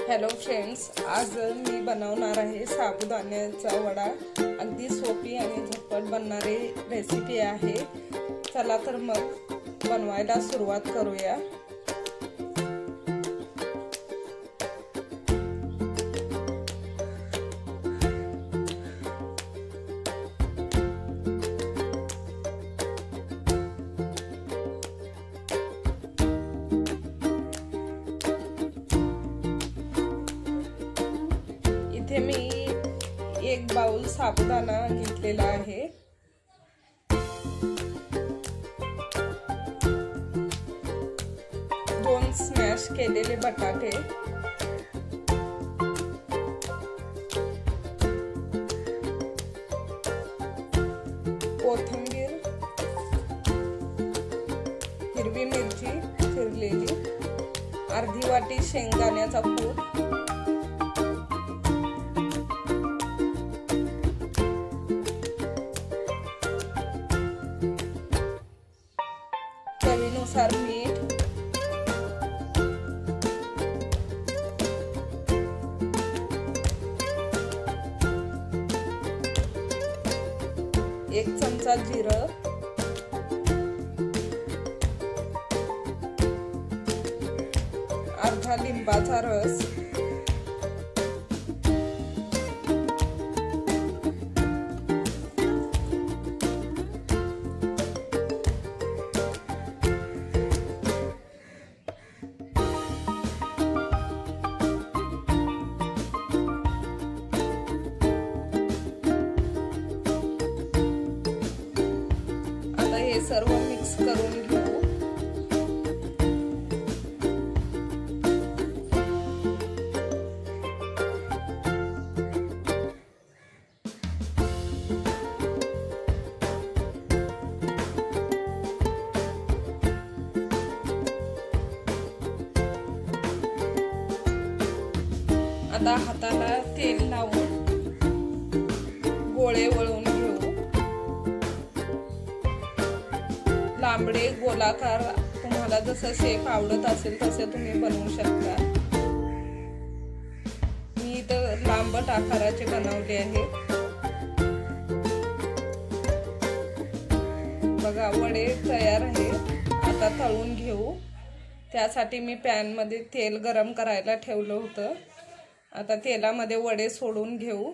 Hello friends, आज मी बनवणार आहे साबुदाण्याचा वडा। अगदी सोपी आणि झटपट बनणारी रेसिपी आहे। चला तर मग बनवायला सुरुवात करूया। इथे मी 1 बाउल साबुदाणा घेतलेला आहे। दोन स्मॅश केलेले बटाटे, कोथिंबीर, हिरवी मिरची चिरलेली, अर्धी वाटी शेंगदाण्याचा कूट, चवीनुसार मीठ, एक चमचा जिरं, अर्धा लिंबाचा रस, हे सर्व मिक्स करून घेऊ। आता हाताला तेल लावून गोळे वळून घेऊ। लांबडे गोलाकार तुम्हाला जसं शेप आवडत असेल तसे तुम्ही बनवू शकता। मी इथं लांबट आकाराचे बनवले आहे। बघा, वडे तयार आहे। आता तळून घेऊ। त्यासाठी मी पॅन मध्ये तेल गरम करायला ठेवलं होतं। आता तेलामध्ये वडे सोडून घेऊ।